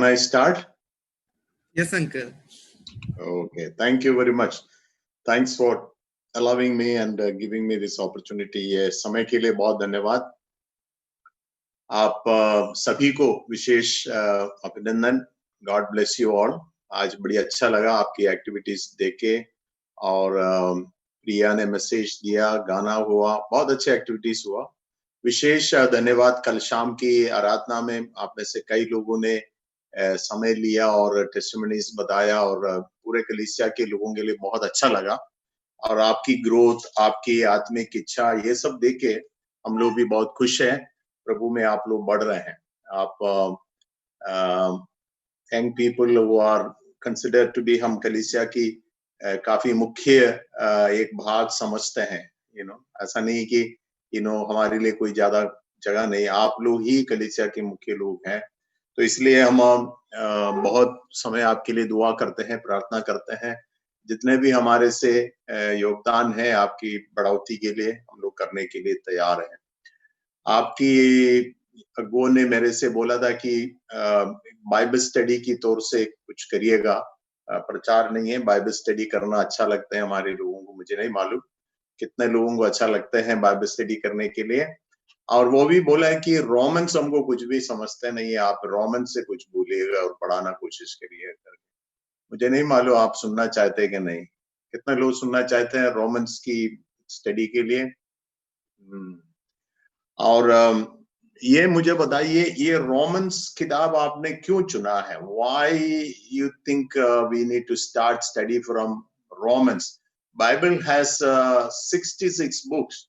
Can I start? Yes, uncle. Okay, thank you very much. Thanks for allowing me and giving me this opportunity. ये समय के लिए बहुत धन्यवाद. आप सभी को विशेष अभिनंदन. God bless you all. आज बड़ी अच्छा लगा आपकी एक्टिविटीज देख के और प्रिया ने मैसेज दिया, गाना हुआ, बहुत अच्छे एक्टिविटीज हुआ. विशेष धन्यवाद. कल शाम की आराधना में आप में से कई लोगों ने समय लिया और टेस्टिमनीज बताया और पूरे कलीसिया के लोगों के लिए बहुत अच्छा लगा. और आपकी ग्रोथ, आपकी आत्मिक इच्छा, ये सब देख के हम लोग भी बहुत खुश हैं. प्रभु में आप लोग बढ़ रहे हैं. आप young people who are considered to be, हम कलीसिया की काफी मुख्य एक भाग समझते हैं. ऐसा नहीं कि हमारे लिए कोई ज्यादा जगह नहीं. आप लोग ही कलीसिया के मुख्य लोग हैं. तो इसलिए हम बहुत समय आपके लिए दुआ करते हैं, प्रार्थना करते हैं. जितने भी हमारे से योगदान है आपकी बढ़ोतरी के लिए, हम लोग करने के लिए तैयार हैं. आपकी अगुओं ने मेरे से बोला था कि बाइबल स्टडी की तौर से कुछ करिएगा. प्रचार नहीं है, बाइबल स्टडी करना अच्छा लगता है हमारे लोगों को. मुझे नहीं मालूम कितने लोगों को अच्छा लगता है बाइबल स्टडी करने के लिए. और वो भी बोला है कि रोमन्स हमको कुछ भी समझते नहीं है, आप रोमन्स से कुछ बोलिएगा और पढ़ाना कोशिश करिए. मुझे नहीं मालूम आप सुनना चाहते हैं कि नहीं. कितने लोग सुनना चाहते हैं रोमन्स की स्टडी के लिए? और ये मुझे बताइए, ये रोमन्स किताब आपने क्यों चुना है? Why you think we need to start study from Romans? Bible has 66 books.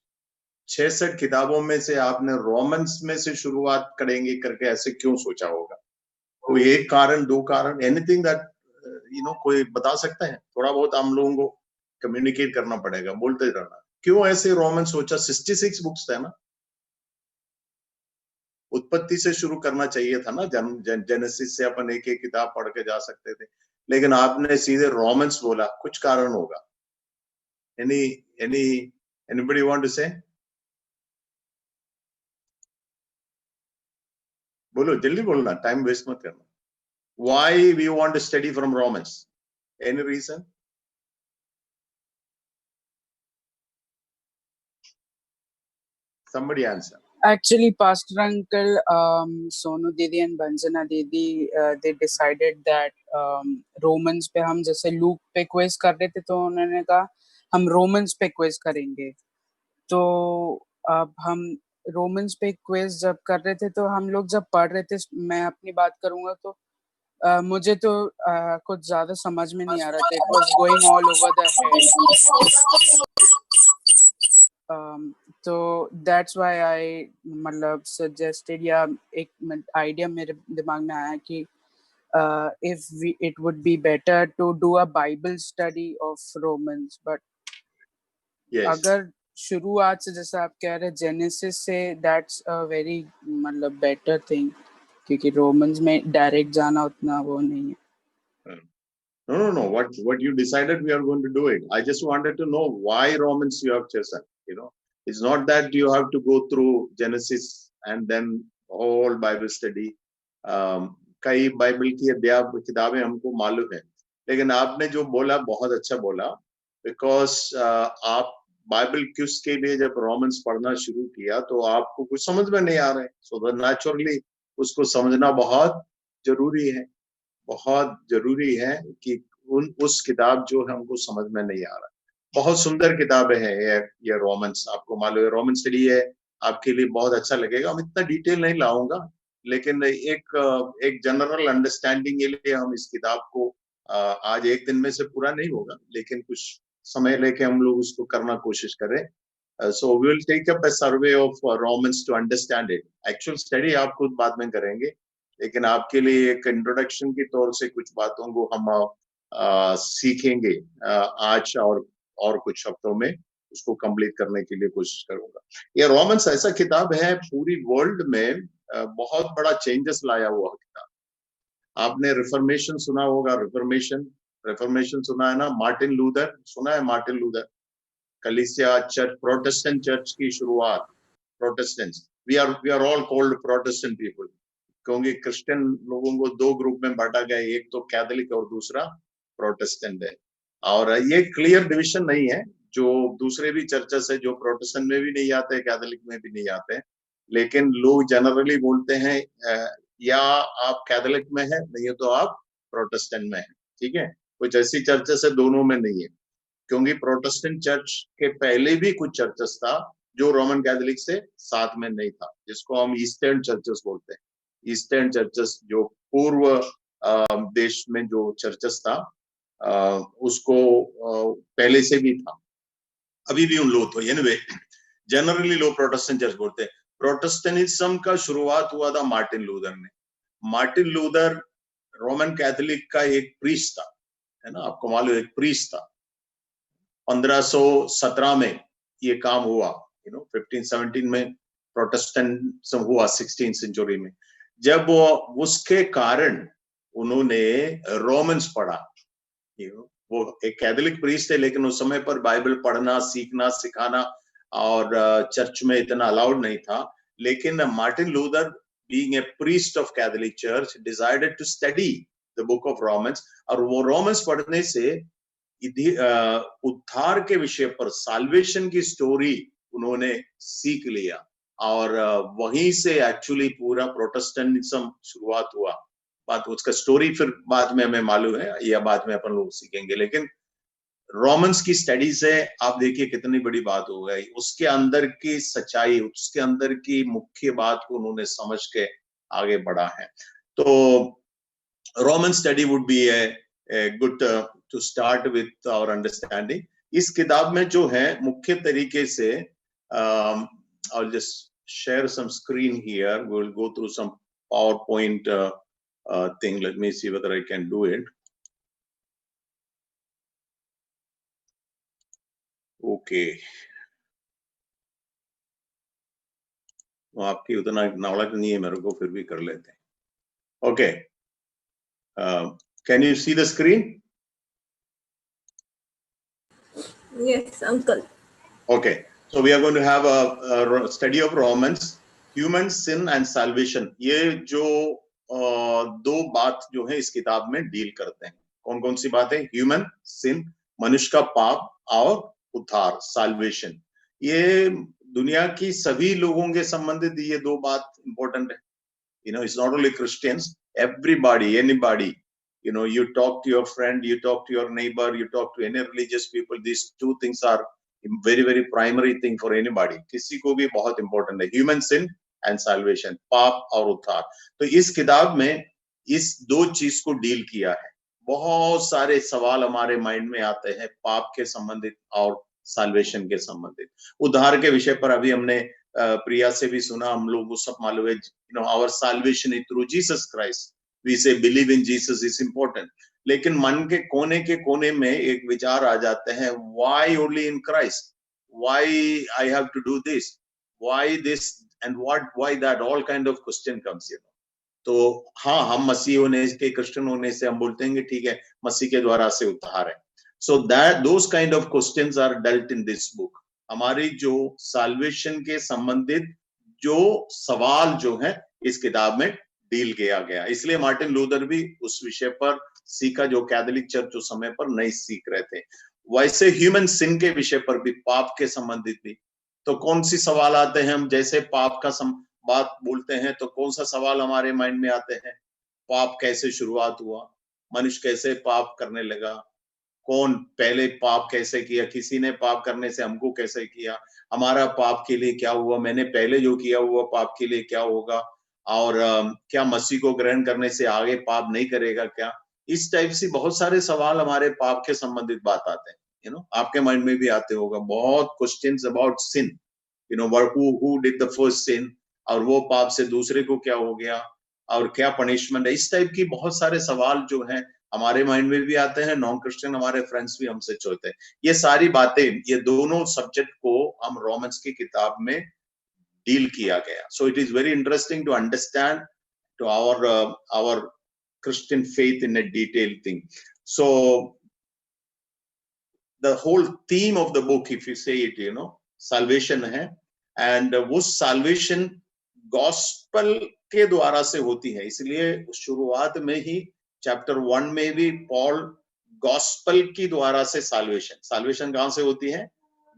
66 किताबों में से आपने रोमन्स में से शुरुआत करेंगे करके ऐसे क्यों सोचा होगा? कोई एक कारण, दो कारण, एनीथिंग दैट कोई बता सकते हैं? थोड़ा बहुत हम लोगों को कम्युनिकेट करना पड़ेगा, बोलते रहना. क्यों ऐसे रोमन सोचा? 66 बुक्स थे ना. उत्पत्ति से शुरू करना चाहिए था ना. जेनेसिस से अपन एक एक किताब पढ़ के जा सकते थे, लेकिन आपने सीधे रोमन्स बोला. कुछ कारण होगा. Anybody want to say? बोलो, जल्दी बोलना, टाइम वेस्ट मत करना. Why we want to study from Romans? Any reason? Somebody answer. Actually, Pastor Uncle, Sonu Didi and Banjana Didi, they decided that Romans पे हम जैसे लूक पे क्विज कर रहे थे, तो उन्होंने कहा हम रोमन्स पे क्विज करेंगे. तो अब हम रोमन्स पे क्विज जब कर रहे थे, तो हम लोग जब पढ़ रहे थे, मैं अपनी बात करूंगा तो मुझे तो कुछ ज्यादा समझ में नहीं आ रहा था. It was going all over the head. तो that's why I मतलब suggested, या एक आइडिया मेरे दिमाग में आया कि if it would be better to do a Bible study of Romans, but अगर शुरुआत से जैसा आप कह रहे जेनेसिस से, that's a very मतलब better thing, क्योंकि रोमन्स में डायरेक्ट जाना उतना वो नहीं है. No. What you decided, we are going to do it. I just wanted to know why Romans you have chosen. It's not that you have to go through Genesis and then whole Bible study. कई Bible की किताबें हमको मालूम है, लेकिन आपने जो बोला बहुत अच्छा बोला. बिकॉज आप बाइबल क्यूज के लिए जब रोमन्स पढ़ना शुरू किया तो आपको कुछ समझ में नहीं आ रहा है. सो नेचुरली उसको समझना बहुत जरूरी है. बहुत जरूरी है कि उस किताब जो हमको समझ में नहीं आ रहा. बहुत सुंदर किताबें हैं ये रोमन्स. आपको मालूम है रोमन स्टडी है, आपके लिए बहुत अच्छा लगेगा. हम इतना डिटेल नहीं लाऊंगा, लेकिन एक जनरल अंडरस्टैंडिंग के लिए हम इस किताब को आज एक दिन में से पूरा नहीं होगा, लेकिन कुछ समय लेके हम लोग उसको करना कोशिश करें. So we will take up a survey of Romans to understand it. Actual study आप खुद बाद में करेंगे, लेकिन आपके लिए एक इंट्रोडक्शन के तौर से कुछ बातों को हम सीखेंगे आज और कुछ हफ्तों में उसको कंप्लीट करने के लिए कोशिश करूंगा. ये रोमन्स ऐसा किताब है पूरी वर्ल्ड में बहुत बड़ा चेंजेस लाया हुआ किताब. आपने रिफॉर्मेशन सुना होगा. रिफॉर्मेशन सुना है ना. मार्टिन लूथर सुना है. मार्टिन लूथर, कलीसिया चर्च, प्रोटेस्टेंट चर्च की शुरुआत. Protestants, we are all called Protestant people. क्योंकि क्रिश्चियन लोगों को दो ग्रुप में बांटा गया, एक तो कैथोलिक और दूसरा प्रोटेस्टेंट है। और ये क्लियर डिविजन नहीं है, जो दूसरे भी चर्चेस है जो प्रोटेस्टेंट में भी नहीं आते, कैथोलिक में भी नहीं आते, लेकिन लोग जनरली बोलते हैं या आप कैथोलिक में है, नहीं तो आप प्रोटेस्टेंट में है। ठीक है, कुछ ऐसी चर्चेस है दोनों में नहीं है, क्योंकि प्रोटेस्टेंट चर्च के पहले भी कुछ चर्चेस था जो रोमन कैथोलिक से साथ में नहीं था, जिसको हम ईस्टर्न चर्चेस बोलते हैं। ईस्टर्न चर्चेस जो पूर्व देश में जो चर्चेस था उसको पहले से भी था, अभी भी उन लोग तो एनीवे जनरली लोग प्रोटेस्टेंट चर्च बोलते हैं। प्रोटेस्टेंटिज्म का शुरुआत हुआ था मार्टिन लूथर ने। मार्टिन लूथर रोमन कैथोलिक का एक प्रीस्ट था, है ना, आपको मालूम, एक प्रीस्ट था। 1517 में ये काम हुआ, 1517 में प्रोटेस्टेंटिज्म हुआ 16th सेंचुरी में, जब उसके कारण उन्होंने रोमन्स पढ़ा। वो एक कैथोलिक प्रीस्ट है, लेकिन उस समय पर बाइबल पढ़ना, सीखना, सिखाना और चर्च में इतना अलाउड नहीं था। लेकिन Martin Luther, being a priest of Catholic church, decided to study the book of Romans, और वो रोमन्स पढ़ने से उद्धार के विषय पर, साल्वेशन की स्टोरी उन्होंने सीख लिया, और वहीं से एक्चुअली पूरा प्रोटेस्टेंटिज्म शुरुआत हुआ। बात उसका स्टोरी फिर बाद में हमें मालूम है, या बाद में अपन लोग सीखेंगे, लेकिन रोमन्स की स्टडी से आप देखिए कितनी बड़ी बात हो गई। उसके अंदर की सच्चाई, उसके अंदर की मुख्य बात को उन्होंने समझ के आगे बढ़ा है। तो Roman study would be a good to start with our understanding. इस किताब में जो है मुख्य तरीके से I'll just share some screen here. We'll go through some PowerPoint thing. Let me see whether I can do it. Okay. आपकी उतना नॉलेज नहीं है मेरे को, फिर भी कर लेते हैं। Okay. Can you see the screen? Yes, uncle. Okay. So we are going to have a study of Romans, human sin and salvation. ये जो दो बात जो है इस किताब में डील करते हैं। कौन कौन सी बातें? ह्यूमन सिन, मनुष्य का पाप, और उद्धार, साल्वेशन। ये दुनिया की सभी लोगों के संबंधित ये दो बात इंपॉर्टेंट है। It's not only Christians, everybody, anybody. You talk to your friend, you talk to your neighbor, you talk to any religious people. These two things are very, very primary thing for anybody. किसी को भी बहुत important है, human sin and salvation, पाप और उद्धार। तो इस किताब में इस दो चीज को डील किया है। बहुत सारे सवाल हमारे माइंड में आते हैं पाप के संबंधित और साल्वेशन के संबंधित। उद्धार के विषय पर अभी हमने प्रिया से भी सुना, हम लोग को सब मालूम है, our salvation is through Jesus Christ. We say believe in Jesus is important. लेकिन मन के कोने में एक विचार आ जाते हैं, why only in Christ? Why I have to do this? Why this and why that? All kind of question comes, तो हाँ, हम मसीह होने के, क्रिश्चियन होने से हम बोलते हैं कि ठीक है, मसीह के द्वारा से उद्धार है। So that those kind of questions are dealt in this book. हमारी जो साल्वेशन के संबंधित जो सवाल जो है इस किताब में डील किया गया। इसलिए मार्टिन लूथर भी उस विषय पर सीखा जो कैथोलिक चर्च उस समय पर नहीं सीख रहे थे। वैसे ह्यूमन सिन के विषय पर भी, पाप के संबंधित भी, तो कौन सी सवाल आते हैं? हम जैसे पाप का बात बोलते हैं तो कौन सा सवाल हमारे माइंड में आते हैं? पाप कैसे शुरुआत हुआ? मनुष्य कैसे पाप करने लगा? कौन पहले पाप कैसे किया? किसी ने पाप करने से हमको कैसे किया? हमारा पाप के लिए क्या हुआ? मैंने पहले जो किया हुआ पाप के लिए क्या होगा? और क्या मसीह को ग्रहण करने से आगे पाप नहीं करेगा क्या? इस टाइप से बहुत सारे सवाल हमारे पाप के संबंधित बात आते हैं। आपके माइंड में भी आते होगा बहुत questions about sin, who did the first sin, और वो पाप से दूसरे को क्या हो गया, और क्या पनिशमेंट है। इस टाइप की बहुत सारे सवाल जो हैं हमारे माइंड में भी आते हैं, नॉन क्रिश्चियन हमारे फ्रेंड्स भी हमसे पूछते हैं। ये सारी बातें, ये दोनों सब्जेक्ट को हम रोमन्स की किताब में डील किया गया। So it is very interesting to understand to our Christian faith in a detailed thing. So the whole theme of the book, if you say it, salvation है, and वो salvation gospel के द्वारा से होती है। इसलिए शुरुआत में ही चैप्टर 1 में भी पॉल गॉस्पल की द्वारा से साल्वेशन कहां से होती है?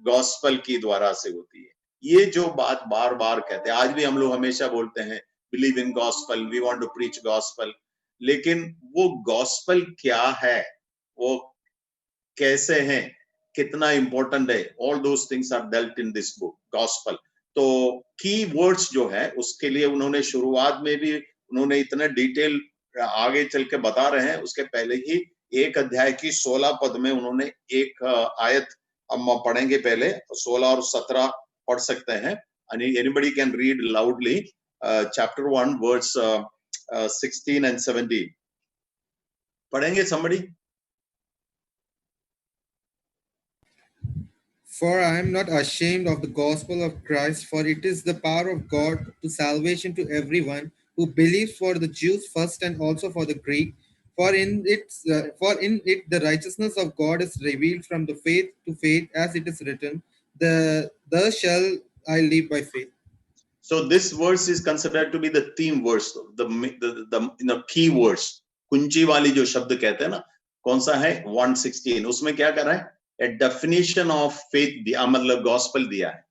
गॉस्पल की द्वारा से होती है। ये जो बात बार बार कहते हैं, आज भी हम लोग हमेशा बोलते हैं believe in gospel, we want to preach gospel, लेकिन वो गॉस्पल क्या है, वो कैसे हैं, कितना इंपॉर्टेंट है, all those things are dealt in this book gospel. तो की वर्ड्स जो है उसके लिए उन्होंने शुरुआत में भी उन्होंने इतना डिटेल आगे चल के बता रहे हैं। उसके पहले ही एक अध्याय की 16 पद में उन्होंने एक आयत हम पढ़ेंगे, पहले 16 और 17 पढ़ सकते हैं। Anybody can read loudly chapter 1 verse 16 and 17 पढ़ेंगे somebody? For I am not ashamed of the gospel of Christ, for it is the power of God to salvation to everyone who believes, for the Jews first and also for the Greek. For in it the righteousness of God is revealed from the faith to faith, as it is written, "Thus shall I live by faith." So this verse is considered to be the theme verse, the key verse. कुंजी वाली जो शब्द कहते हैं ना, कौन सा है? 116। उसमें क्या कर रहा है? A definition of faith दिया, मतलब गॉस्पल दिया है।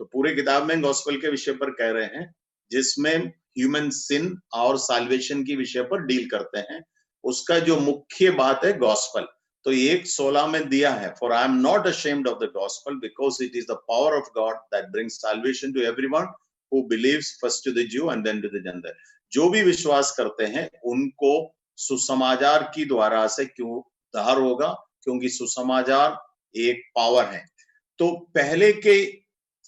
तो पूरे किताब में गॉस्पल के विषय पर कह रहे हैं, जिसमें ह्यूमन सिन और साल्वेशन की विषय पर डील करते हैं। उसका जो मुख्य बात है गॉस्पल। तो 1:16 में दिया है, For I am not ashamed of the gospel, because it is the power of God that brings salvation to everyone who believes, first to the Jew and then to the Gentile. जो भी विश्वास करते हैं उनको सुसमाचार की द्वारा से क्यों उद्धार होगा? क्योंकि सुसमाचार एक पावर है। तो पहले के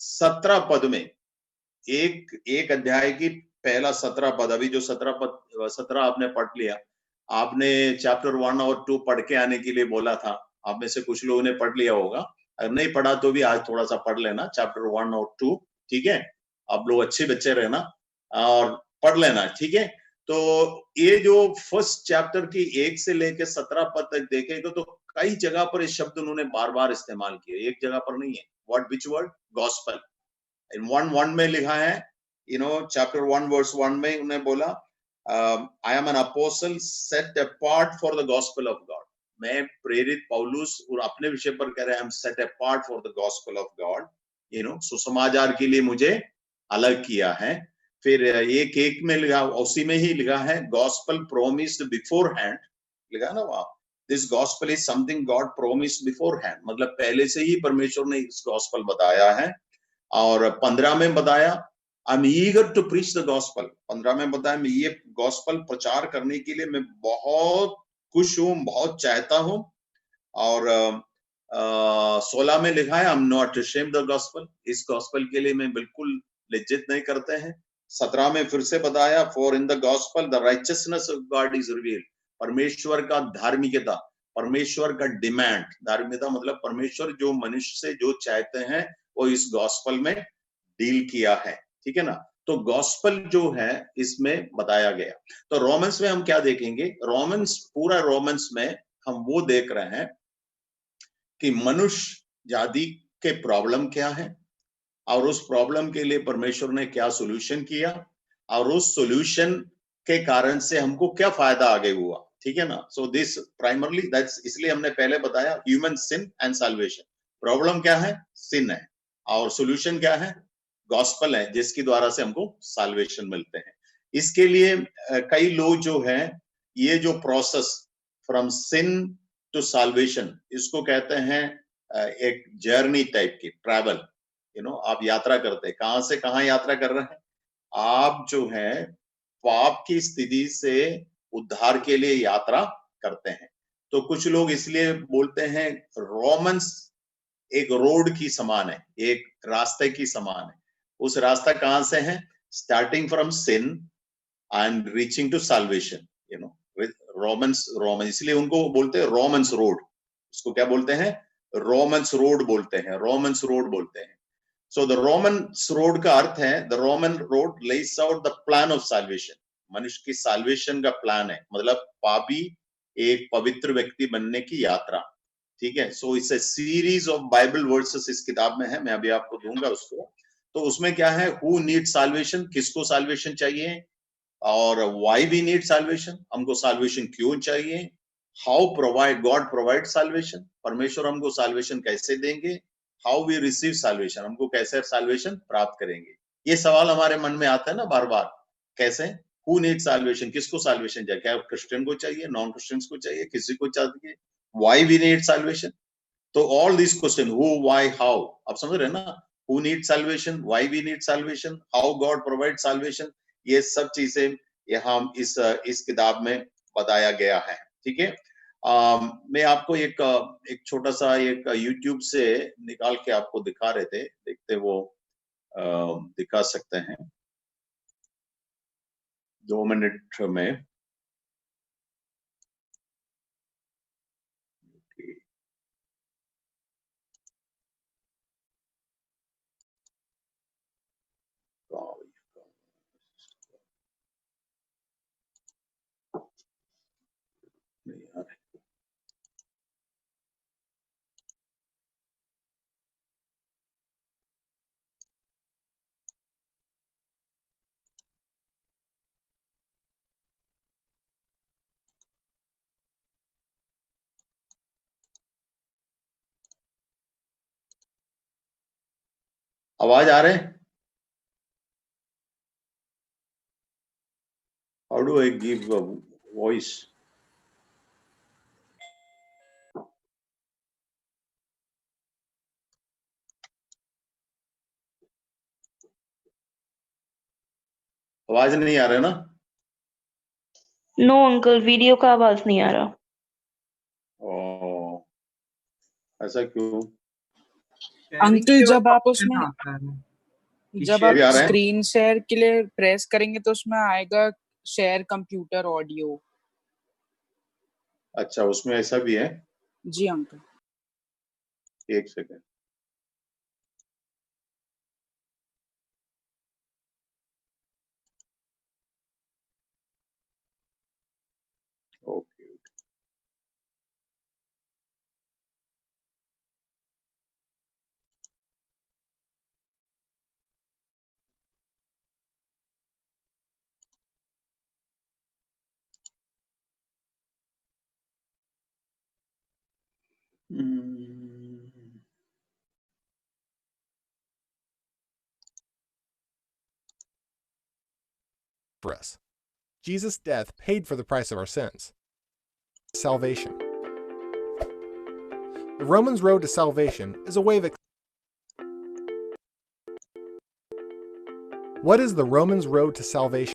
17 पद में एक अध्याय की पहला 17 पद, अभी जो 17 आपने पढ़ लिया, आपने चैप्टर 1 और 2 पढ़ के आने के लिए बोला था। आप में से कुछ लोगों ने पढ़ लिया होगा, अगर नहीं पढ़ा तो भी आज थोड़ा सा पढ़ लेना चैप्टर 1 और 2, ठीक है? आप लोग अच्छे बच्चे रहना और पढ़ लेना, ठीक है? तो ये जो फर्स्ट चैप्टर की 1 से लेकर 17 पद तक देखेगा तो कई जगह पर इस शब्द उन्होंने बार बार इस्तेमाल किया, एक जगह पर नहीं है। What, which word? गॉस्पल। इन 1:1 में लिखा है, चैप्टर 1 वर्स 1 में उन्होंने बोला, I am an apostle set apart for the gospel of God. मैं प्रेरित पौलुस, और अपने विषय पर कह रहे हैं, I am set apart for the gospel of God, सुसमाचार के लिए मुझे अलग किया है। फिर 1:1 में लिखा, उसी में ही लिखा है, गॉस्पेल प्रोमिस्ड बिफोर हैंड, लिखा ना वहां, this gospel is something God promised before hand, मतलब पहले से ही परमेश्वर ने इस गॉस्पेल बताया है। और 15 में बताया, I am eager to preach the gospel. 15 में बताया, मैं ये गॉस्पेल प्रचार करने के लिए मैं बहुत खुश हूं, बहुत चाहता हूं। और 16 में लिखा है, I am not ashamed the gospel, इस गॉस्पेल के लिए मैं बिल्कुल लज्जित नहीं करते हैं। 17 में फिर से बताया, for in the gospel the righteousness of God is revealed, परमेश्वर का धार्मिकता, परमेश्वर का डिमांड, धार्मिकता मतलब परमेश्वर जो मनुष्य से जो चाहते हैं वो इस गॉस्पेल में डील किया है, ठीक है ना? तो गॉस्पेल जो है इसमें बताया गया। तो रोमन्स में हम क्या देखेंगे? पूरा रोमन्स में हम वो देख रहे हैं कि मनुष्य जाति के प्रॉब्लम क्या है, और उस प्रॉब्लम के लिए परमेश्वर ने क्या सॉल्यूशन किया, और उस सॉल्यूशन के कारण से हमको क्या फायदा आगे हुआ, ठीक है ना? सो दिस प्राइमरली दैट्स, इसलिए हमने पहले बताया human sin and salvation. Problem क्या है? सिन है, और सॉल्यूशन क्या है? गॉस्पेल है, जिसकी द्वारा से हमको साल्वेशन मिलते हैं। इसके लिए कई लोग जो है, ये जो process from sin to salvation, इसको कहते हैं एक जर्नी टाइप की, ट्रैवल। आप यात्रा करते हैं, कहां से कहां यात्रा कर रहे हैं? आप जो है पाप की स्थिति से उद्धार के लिए यात्रा करते हैं। तो कुछ लोग इसलिए बोलते हैं रोमन्स एक रोड की समान है, एक रास्ते की समान है। उस रास्ता कहां से है? Starting from sin and reaching to salvation, Romans, इसलिए उनको बोलते हैं रोमन्स रोड। उसको क्या बोलते हैं? रोमन्स रोड बोलते हैं, रोमन्स रोड बोलते हैं। So the Romans road का अर्थ है, the Roman road lays out the plan of salvation, मनुष्य की salvation का प्लान है, मतलब पापी एक पवित्र व्यक्ति बनने की यात्रा, ठीक है? So it's a series of Bible verses इस किताब में है, मैं अभी आपको दूंगा उसको। तो उसमें क्या है? Who needs salvation? किसको salvation चाहिए? और why we need salvation, हमको salvation क्यों चाहिए, how God provide salvation, परमेश्वर हमको salvation कैसे देंगे, how we receive salvation, हमको कैसे salvation प्राप्त करेंगे. ये सवाल हमारे मन में आता है ना बार बार. कैसे? Who needs salvation, किसको salvation चाहिए, क्या क्रिश्चियन को चाहिए, नॉन क्रिश्चियंस को चाहिए, किसी को चाहिए, why we need salvation. तो all these questions, who, why, how, आप समझ रहे हैं ना, who needs salvation, why we need salvation, how God provides salvation, ये सब चीजें यहाँ इस किताब में बताया गया है. ठीक है. मैं आपको एक छोटा सा एक YouTube से निकाल के आपको दिखा रहे थे, देखते वो दिखा सकते हैं 2 मिनट में. आवाज आ रहे हैं? How do I give a voice? आवाज नहीं आ रहा है ना? नो अंकल, वीडियो का आवाज नहीं आ रहा. ओ, ऐसा क्यों? अंकल जब आप उसमें जब आप भी आ रहा है? स्क्रीन शेयर के लिए प्रेस करेंगे तो उसमें आएगा शेयर कंप्यूटर ऑडियो. अच्छा, उसमें ऐसा भी है. जी अंकल. एक second. Okay. For us. Jesus' death paid for the price of our sins. Salvation. The Romans road to salvation is a way of... What is the Romans road to salvation?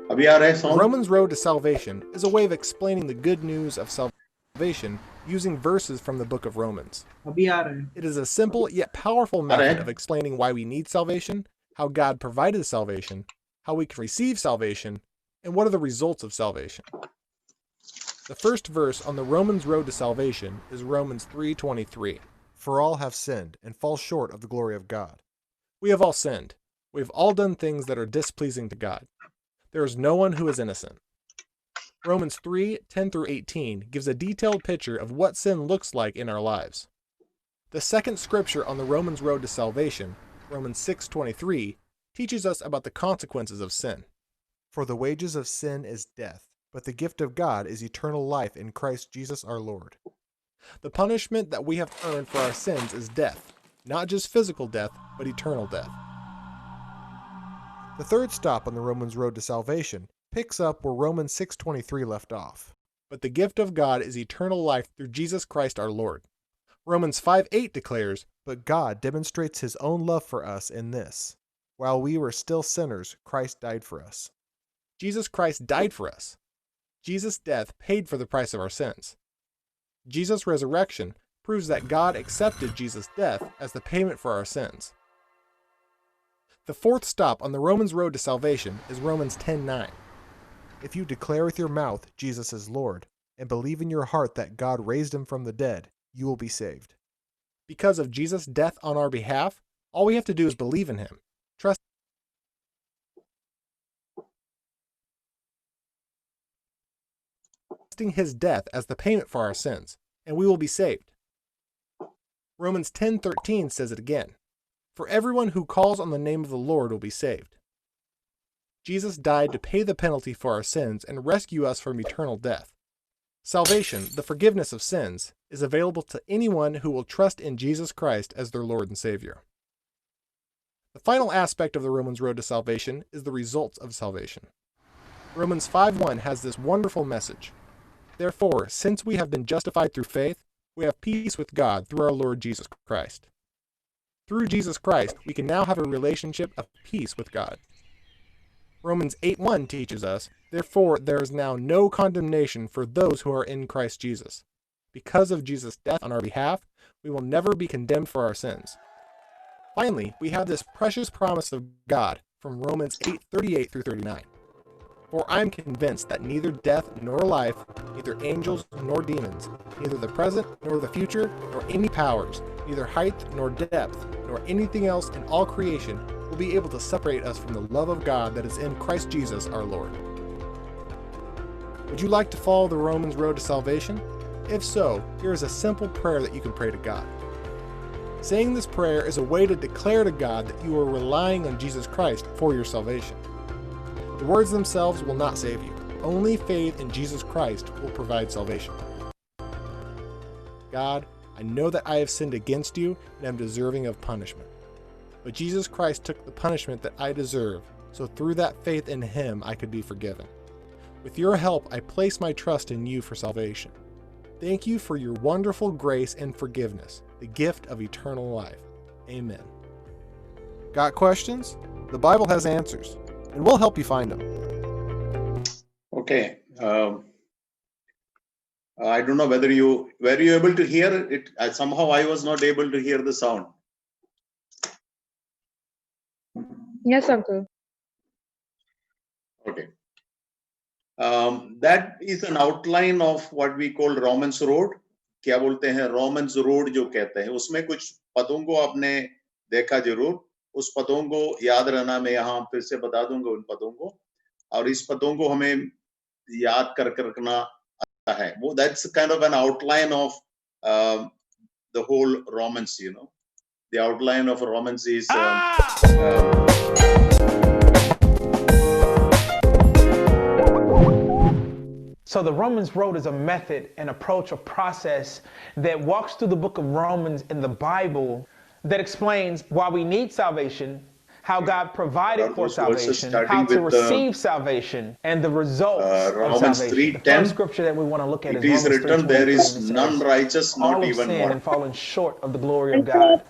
अभी आ रहा है The sound? Romans road to salvation is a way of explaining the good news of salvation using verses from the book of Romans. अभी आ रहा है. It is a simple yet powerful method Alright. of explaining why we need salvation, how God provided salvation, how we can receive salvation, and what are the results of salvation. The first verse on the Romans road to salvation is Romans 3:23. For all have sinned and fall short of the glory of God. We have all sinned. We have all done things that are displeasing to God. There is no one who is innocent. Romans 3:10-18 gives a detailed picture of what sin looks like in our lives. The second scripture on the Romans road to salvation, Romans 6:23, teaches us about the consequences of sin. For the wages of sin is death, but the gift of God is eternal life in Christ Jesus our Lord. The punishment that we have earned for our sins is death, not just physical death, but eternal death. The third stop on the Romans road to salvation picks up where Romans 6:23 left off. But the gift of God is eternal life through Jesus Christ our Lord. Romans 5:8 declares, but God demonstrates his own love for us in this. While we were still sinners, Christ died for us. Jesus Christ died for us. Jesus' death paid for the price of our sins. Jesus' resurrection proves that God accepted Jesus' death as the payment for our sins. The fourth stop on the Romans road to salvation is Romans 10:9. If you declare with your mouth Jesus is Lord, and believe in your heart that God raised him from the dead, you will be saved. Because of Jesus' death on our behalf, all we have to do is believe in him, trusting his death as the payment for our sins, and we will be saved. Romans 10:13 says it again. For everyone who calls on the name of the Lord will be saved. Jesus died to pay the penalty for our sins and rescue us from eternal death. Salvation, the forgiveness of sins, is available to anyone who will trust in Jesus Christ as their Lord and Savior. The final aspect of the Romans road to salvation is the results of salvation. Romans 5:1 has this wonderful message. Therefore, since we have been justified through faith, we have peace with God through our Lord Jesus Christ. Through Jesus Christ, we can now have a relationship of peace with God. Romans 8:1 teaches us, therefore there is now no condemnation for those who are in Christ Jesus. Because of Jesus' death on our behalf, we will never be condemned for our sins. Finally, we have this precious promise of God from Romans 8:38 through 39. For I am convinced that neither death nor life, neither angels nor demons, neither the present nor the future, nor any powers, neither height nor depth, nor anything else in all creation will be able to separate us from the love of God that is in Christ Jesus our Lord. Would you like to follow the Romans road to salvation? If so, here is a simple prayer that you can pray to God. Saying this prayer is a way to declare to God that you are relying on Jesus Christ for your salvation. The words themselves will not save you. Only faith in Jesus Christ will provide salvation. God, I know that I have sinned against you and am deserving of punishment. But Jesus Christ took the punishment that I deserve, so through that faith in Him I could be forgiven. With your help, I place my trust in you for salvation. Thank you for your wonderful grace and forgiveness, the gift of eternal life. Amen. Got questions? The Bible has answers, and we'll help you find them. Okay. I don't know whether were you able to hear it? Somehow I was not able to hear the sound. Yes, uncle. Okay. That is an outline of what we call Romans Road. क्या बोलते हैं Romans Road जो कहते हैं, उसमें कुछ पदों को आपने देखा जरूर. उस पदों को याद रहना, मैं यहाँ फिर से बता दूंगा उन पदों को, और इस पदों को हमें याद कर रखना आता है. वो that's kind of an outline of the whole Romans, you know. The outline of Romans is So the Romans road is a method, an approach, a process that walks through the book of Romans in the Bible that explains why we need salvation, how God provided for salvation, how to receive salvation, and the results of salvation. The first scripture that we want to look at it is written, there is none righteous, not even one. All have sinned and fallen short of the glory of God.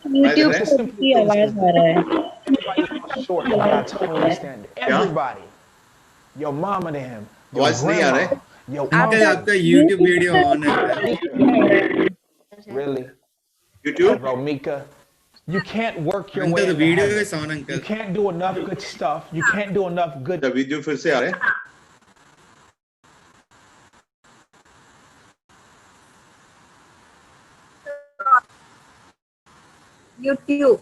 Short of God's holy standard. Everybody, your mama to him, your grandma, your आपका YouTube video on है. Really? YouTube? Romika, you can't work your way Uncle, the into video heaven. is on, uncle. You can't do enough good stuff. You can't do enough good. The video फिर से आ रहा है. YouTube.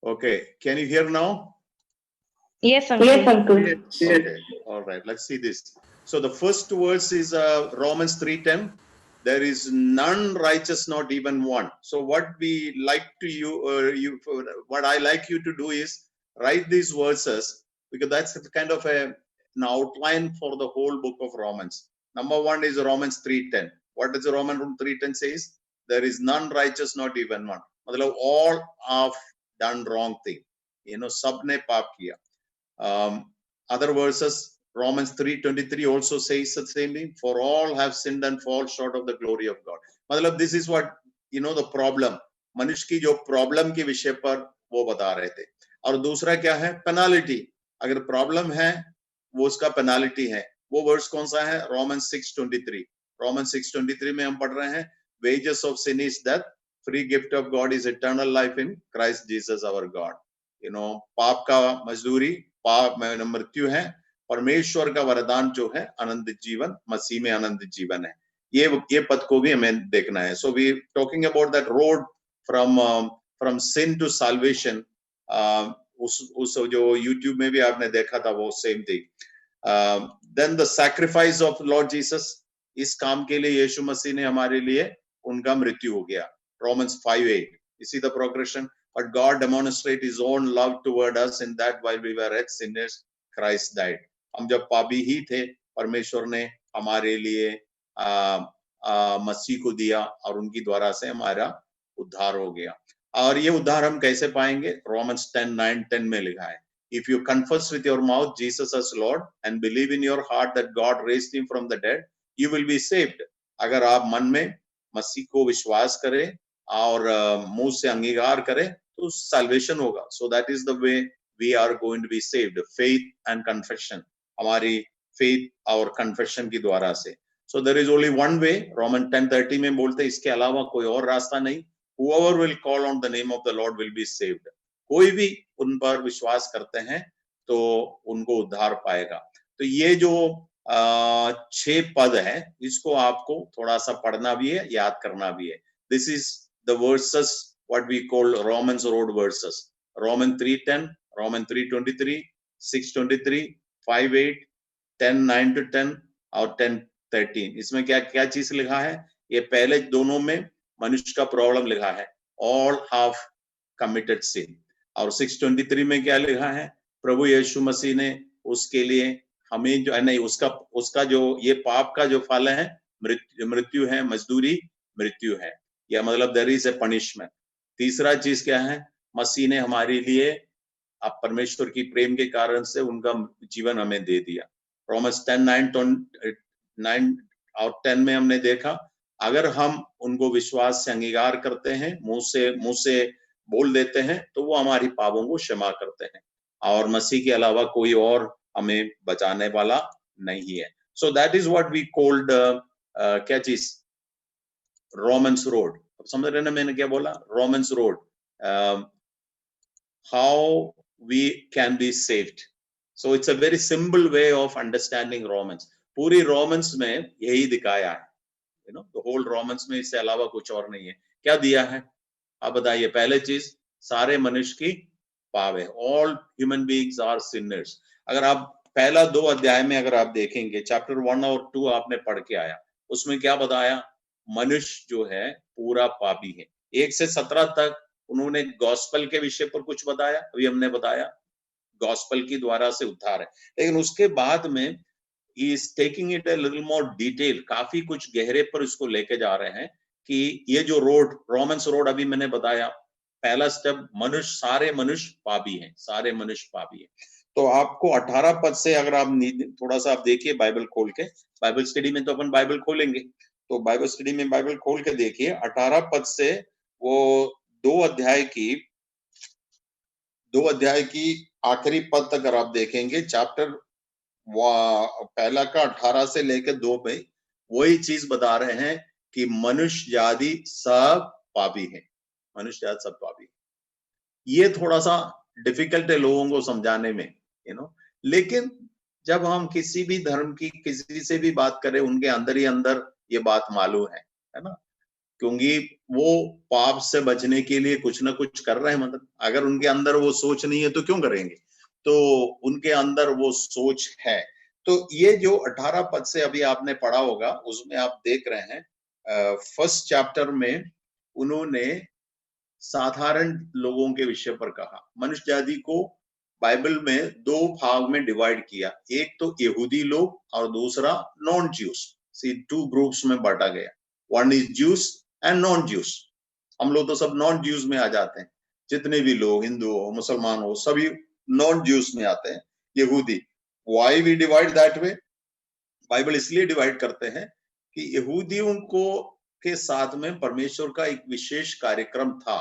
Okay, can you hear now? Yes, uncle. Yes, uncle. Okay, all right, let's see this. So the first verse is Romans 3:10. There is none righteous, not even one. So what we like to what I like you to do is write these verses, because that's kind of an outline for the whole book of Romans. Number one is Romans 3:10. What does Romans 3:10 says? There is none righteous, not even one. मतलब all have done wrong thing. You know, सबने पाप किया. Other verses, Romans 3:23 also says the same thing. For all have sinned and fall short of the glory of God. Matlab, this is what the problem, मनुष्य की जो problem के विषय पर वो बता रहे थे। और दूसरा क्या है, पेनाल्टी, अगर प्रॉब्लम है वो उसका पेनाल्टी है। वो वर्स कौन सा है, रोमन्स 6:23। रोमन्स 6:23 में हम पढ़ रहे हैं, wages of sin is death, free gift of God is eternal life in Christ Jesus our God. पाप का मजदूरी पाप में मृत्यु है, परमेश्वर का वरदान जो है अनंत जीवन, मसीह में अनंत जीवन है। ये पद को भी हमें देखना है। So we talking about that road from sin to salvation. उस जो यूट्यूब में भी आपने देखा था वो same thing. Then the sacrifice of Lord Jesus, इस काम के लिए यीशु मसीह ने हमारे लिए उनका मृत्यु हो गया, रोमन्स 5:8। इसी the progression, but God demonstrate his own love toward us in that while we were yet sinners Christ died। हम जब पापी ही थे, परमेश्वर ने हमारे लिए मसीह को दिया और उनकी द्वारा से हमारा उद्धार हो गया। और ये उद्धार हम कैसे पाएंगे, रोमन्स 10:9-10 में लिखा है, if you confess with your mouth Jesus as Lord and believe in your heart that God raised him from the dead, you will be saved। अगर आप मन में मसीह को विश्वास करें और मुंह से अंगीकार करें तो salvation होगा। So that is the way we are going to be saved, faith and confession, हमारी faith और confession की द्वारा से। So there is only one way, Roman 10:30 में बोलते हैं, इसके अलावा कोई और रास्ता नहीं। Whoever will call on the name of the Lord will be saved। कोई भी उन पर विश्वास करते हैं तो उनको उद्धार पाएगा। तो ये जो 6 पद है, इसको आपको थोड़ा सा पढ़ना भी है, याद करना भी है। This is the verses what we call Romans road verses, Roman 3:10, Roman 3:23, 6:23, 5:8, 10:9-10 और 10:13। इसमें क्या क्या चीज लिखा है, ये पहले दोनों में मनुष्य का प्रॉब्लम लिखा है, all have committed sin। और 6:23 में क्या लिखा है, प्रभु यीशु मसीह ने उसके लिए हमें जो नहीं, उसका जो ये पाप का जो फल है मृत्यु है, मजदूरी मृत्यु है, या मतलब देयर इज ए पनिशमेंट। तीसरा चीज क्या है, मसीह ने हमारे लिए अब परमेश्वर की प्रेम के कारण से उनका जीवन हमें दे दिया। रोमन्स 10:9 और 10 में हमने देखा, अगर हम उनको विश्वास से अंगीकार करते हैं, मुंह से बोल देते हैं, तो वो हमारी पापों को क्षमा करते हैं और मसीह के अलावा कोई और हमें बचाने वाला नहीं है। So that is what we called क्या चीज, रोमन्स रोड। समझ रहे ना मैंने क्या बोला, Romans road, how we can be saved. So it's a very simple way of understanding Romans. पूरी रोमन्स में यही दिखाया है, द होल रोमन्स में, इससे अलावा कुछ और नहीं है। क्या दिया है आप बताइए। पहले चीज, सारे मनुष्य की पाप है, all human beings are sinners. अगर आप पहला 2 अध्याय में अगर आप देखेंगे, चैप्टर 1 और 2 आपने पढ़ के आया, उसमें क्या बताया, मनुष्य जो है पूरा पापी है। 1 से 17 तक उन्होंने गॉस्पेल के विषय पर कुछ बताया, अभी हमने बताया गॉस्पेल की द्वारा से उद्धार है। लेकिन उसके बाद में he is taking it a little more detail, काफी कुछ गहरे पर इसको लेके जा रहे हैं कि ये जो रोड, रोमन्स रोड अभी मैंने बताया, पहला स्टेप, मनुष्य, सारे मनुष्य पापी हैं, सारे मनुष्य पापी हैं। तो आपको 18 पद से अगर आप थोड़ा सा आप देखिए बाइबल खोल के, बाइबल स्टडी में तो अपन बाइबल खोलेंगे, तो बाइबल स्टडी में बाइबल खोल के देखिए 18 पद से वो 2 अध्याय की आखिरी पद तक अगर आप देखेंगे, चैप्टर पहला का 18 से लेकर 2 पे वही चीज बता रहे हैं कि मनुष्य जाति सब पापी है, मनुष्य जाति सब पापी। ये थोड़ा सा डिफिकल्ट है लोगों को समझाने में, लेकिन जब हम किसी भी धर्म की किसी से भी बात करें, उनके अंदर ही अंदर ये बात मालूम है ना, क्योंकि वो पाप से बचने के लिए कुछ ना कुछ कर रहे हैं। मतलब अगर उनके अंदर वो सोच नहीं है तो क्यों करेंगे, तो उनके अंदर वो सोच है। तो ये जो 18 पद से अभी आपने पढ़ा होगा, उसमें आप देख रहे हैं फर्स्ट चैप्टर में उन्होंने साधारण लोगों के विषय पर कहा। मनुष्य जाति को बाइबल में 2 भाग में डिवाइड किया, एक तो यहूदी लोग और दूसरा नॉन ज्यूस। 2 ग्रुप्स में बांटा गया, one is juice and non juice. हम लोग तो सब नॉन ज्यूस में आ जाते हैं, जितने भी लोग हिंदू हो मुसलमान हो सभी नॉन ज्यूस में आते हैं, यहूदी। Why we divide that way, Bible इसलिए डिवाइड करते हैं कि यहूदियों को के साथ में परमेश्वर का एक विशेष कार्यक्रम था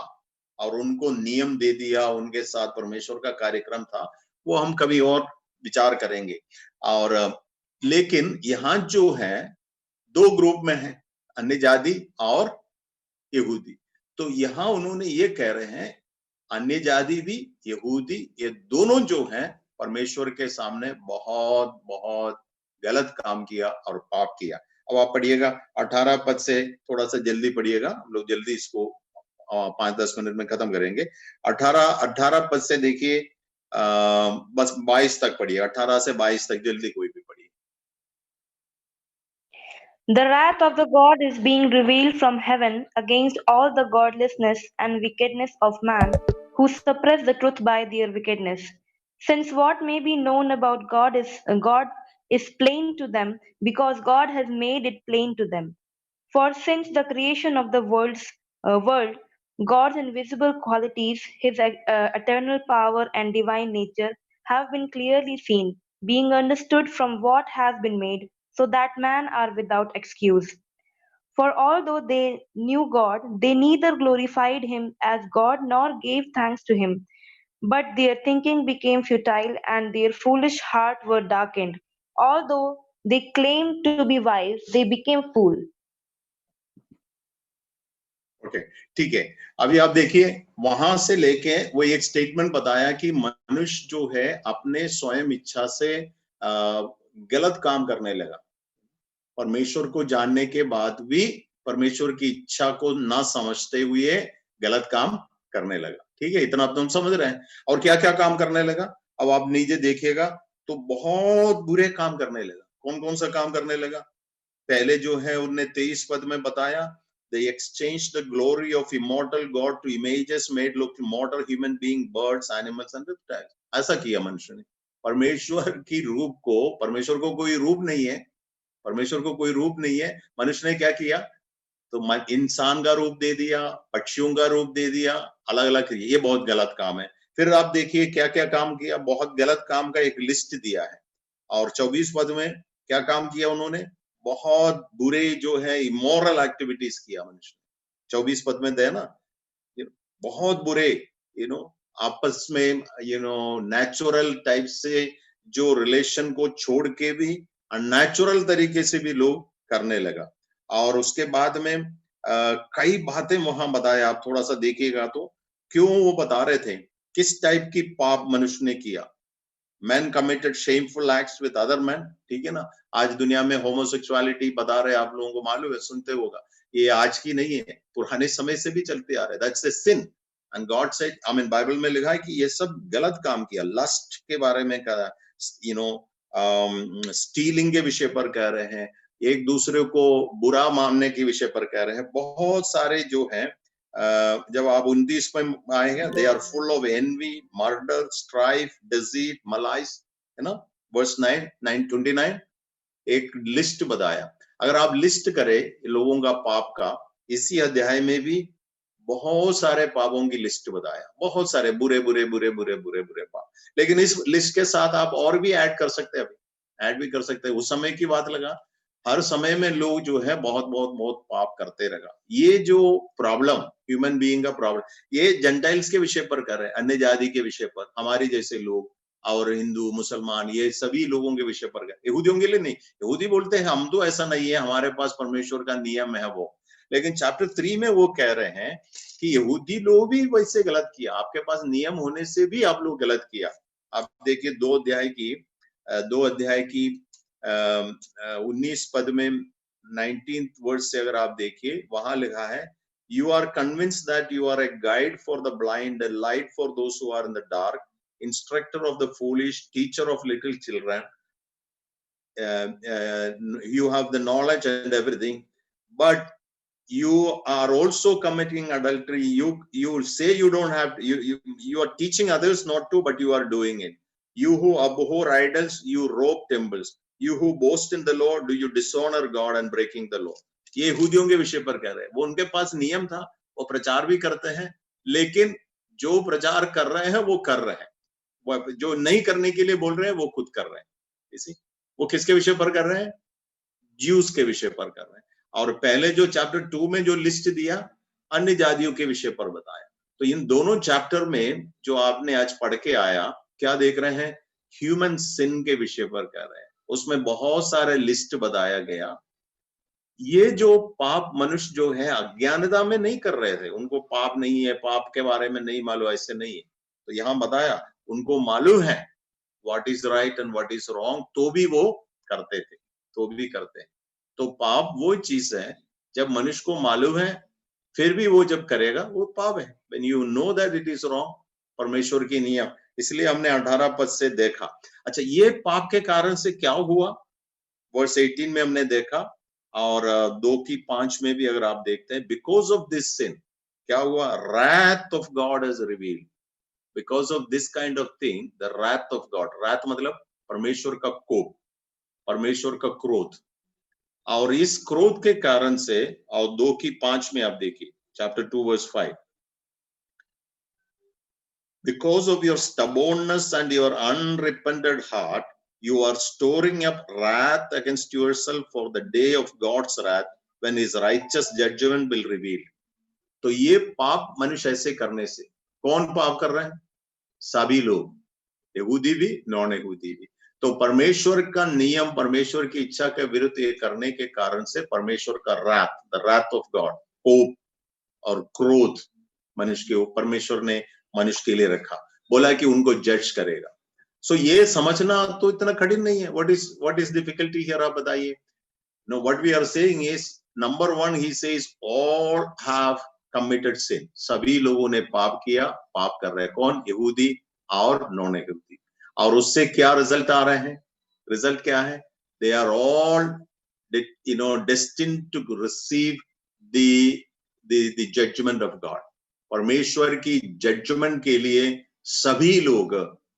और उनको नियम दे दिया, उनके साथ परमेश्वर का कार्यक्रम था, वो हम कभी और विचार करेंगे। और लेकिन यहाँ जो है दो ग्रुप में है, अन्य जाति और यहूदी। तो यहाँ उन्होंने ये कह रहे हैं अन्य जाति भी यहूदी ये दोनों जो हैं परमेश्वर के सामने बहुत बहुत गलत काम किया और पाप किया। अब आप पढ़िएगा 18 पद से, थोड़ा सा जल्दी पढ़िएगा, हम लोग जल्दी इसको 5-10 मिनट में खत्म करेंगे। 18 पद से देखिए, बस 22 तक पढ़िए, 18 से 22 तक जल्दी कोई भी पढ़िए। The wrath of the God is being revealed from heaven against all the godlessness and wickedness of man, who suppress the truth by their wickedness. Since what may be known about God is plain to them, because God has made it plain to them. For since the creation of the world, God's invisible qualities, His eternal power and divine nature, have been clearly seen, being understood from what has been made, so that men are without excuse. For although they knew God, they neither glorified Him as God nor gave thanks to Him. But their thinking became futile, and their foolish heart were darkened. Although they claimed to be wise, they became fools. Okay, ठीक है। अभी आप देखिए वहां से लेके वो एक स्टेटमेंट बताया कि मनुष्य जो है अपने स्वयं इच्छा से गलत काम करने लगा, परमेश्वर को जानने के बाद भी परमेश्वर की इच्छा को ना समझते हुए गलत काम करने लगा। ठीक है, इतना तुम समझ रहे हैं। और क्या क्या काम करने लगा, अब आप नीचे देखिएगा तो बहुत बुरे काम करने लगा। कौन कौन सा काम करने लगा? पहले जो है उन्हें 23 पद में बताया, they exchanged the glory of immortal God to images made look mortal human being, birds, animals and reptiles। ऐसा किया मनुष्य ने। परमेश्वर की रूप को, परमेश्वर को कोई रूप नहीं है, परमेश्वर को कोई रूप नहीं है, मनुष्य ने क्या किया? तो इंसान का रूप दे दिया, पक्षियों का रूप दे दिया, अलग अलग। ये बहुत गलत काम है। फिर आप देखिए क्या क्या काम किया, बहुत गलत काम का एक लिस्ट दिया है। और 24 पद में क्या काम किया उन्होंने? बहुत बुरे जो है इमोरल एक्टिविटीज किया मनुष्य। 24 पद में दे ना, बहुत बुरे आपस में नेचुरल टाइप से जो रिलेशन को छोड़ के भी अननेचुरल तरीके से भी लोग करने लगा। और उसके बाद में कई बातें वहां बताया, आप थोड़ा सा देखिएगा तो क्यों वो बता रहे थे किस टाइप की पाप मनुष्य ने किया। Man committed shameful acts with other man. ठीक है ना, आज दुनिया में होमोसेक्सुअलिटी बता रहे, आप लोगों को मालूम है, सुनते होगा, ये आज की नहीं है, पुराने समय से भी चलते आ रहे। That's a sin and God said, I mean Bible में लिखा है कि ये सब गलत काम किया। लस्ट के बारे में कहा, स्टीलिंग के विषय पर कह रहे हैं, एक दूसरे को बुरा मानने के विषय पर कह रहे हैं। बहुत सारे जो हैं, जब आप 29 में आएंगे, they are full of envy, murder, strife, deceit, malice, है ना। वर्स 9:29 एक लिस्ट बताया। अगर आप लिस्ट करें लोगों का पाप का, इसी अध्याय में भी बहुत सारे पापों की लिस्ट बताया, बहुत सारे बुरे बुरे बुरे बुरे बुरे बुरे पाप। लेकिन इस लिस्ट के साथ आप और भी ऐड कर सकते हैं, अभी ऐड भी कर सकते हैं। उस समय की बात लगा, हर समय में लोग जो है बहुत बहुत बहुत पाप करते रहेगा। ये जो प्रॉब्लम, ह्यूमन बीइंग का प्रॉब्लम, ये जेंटाइल्स के विषय पर कर रहे हैं, अन्य जाति के विषय पर, हमारे जैसे लोग और हिंदू मुसलमान, ये सभी लोगों के विषय पर। यहूदियों के लिए नहीं, यहूदी बोलते हैं हम तो ऐसा नहीं है, हमारे पास परमेश्वर का नियम है वो। लेकिन चैप्टर 3 में वो कह रहे हैं कि यहूदी लोग भी वैसे गलत किया, आपके पास नियम होने से भी आप लोग गलत किया। आप देखिए 2 अध्याय की 19 पद में 19th वर्स से अगर आप देखिए, वहां लिखा है, you are convinced that you are a guide for the blind, a light for those who are in the dark, instructor of the foolish, teacher of little children, you have the knowledge and everything, but you are also committing adultery. You say you don't have, you are teaching others not to, but you are doing it. You who abhor idols, you rob temples. You who boast in the Lord, do you dishonor God and breaking the law? ये यहूदियों के विषय पर कह रहे हैं। वो उनके पास नियम था, वो प्रचार भी करते हैं, लेकिन जो प्रचार कर रहे हैं वो कर रहे हैं, वो जो नहीं करने के लिए बोल रहे हैं वो खुद कर रहे हैं। इसी वो किसके विषय पर कर रहे हैं? ज्यूस के विषय पर कर रहे हैं। और पहले जो चैप्टर 2 में जो लिस्ट दिया अन्य जातियों के विषय पर बताया। तो इन दोनों चैप्टर में जो आपने आज पढ़ के आया, क्या देख रहे हैं? ह्यूमन सिन के विषय पर कह रहे हैं। उसमें बहुत सारे लिस्ट बताया गया। ये जो पाप मनुष्य जो है अज्ञानता में नहीं कर रहे थे, उनको पाप नहीं है, पाप के बारे में नहीं मालूम, ऐसे नहीं है। तो यहाँ बताया उनको मालूम है what is right and what is wrong, तो भी वो करते थे, तो भी करते हैं। तो पाप वो चीज है जब मनुष्य को मालूम है फिर भी वो जब करेगा वो पाप है। When you know that it is wrong, परमेश्वर की नियम। इसलिए हमने 18 पद से देखा। अच्छा, ये पाप के कारण से क्या हुआ? वर्स 18 में हमने देखा और 2:5 में भी अगर आप देखते हैं, बिकॉज ऑफ दिस सिन क्या हुआ? wrath of God is revealed. Because of this kind of thing, the wrath of God, wrath मतलब परमेश्वर का कोप, परमेश्वर का क्रोध। और इस क्रोध के कारण से, और 2:5 में आप देखिए, chapter 2 verse 5, because of your stubbornness and your unrepented heart, you are storing up wrath against yourself for the day of God's wrath, when his righteous judgment will reveal. तो ये पाप मनुष्य ऐसे करने से, कौन पाप कर रहे हैं? सभी लोग, यहूदी भी, नॉन यहूदी भी। तो परमेश्वर का नियम, परमेश्वर की इच्छा के विरुद्ध ये करने के कारण से परमेश्वर का wrath, the wrath of God, कोप और क्रोध मनुष्य के ऊपर परमेश्वर ने मनुष्य के लिए रखा, बोला कि उनको जज करेगा। सो ये समझना तो इतना कठिन नहीं है। व्हाट इज डिफिकल्टी हियर, आप बताइए। No, what we are saying is, number 1 ही says all have committed sin, सभी लोगों ने पाप किया, पाप कर रहे हैं। कौन? यहूदी और नॉन यहूदी। और उससे क्या रिजल्ट आ रहे हैं? रिजल्ट क्या है? They are all destined to receive the judgment of God. परमेश्वर की जजमेंट के लिए सभी लोग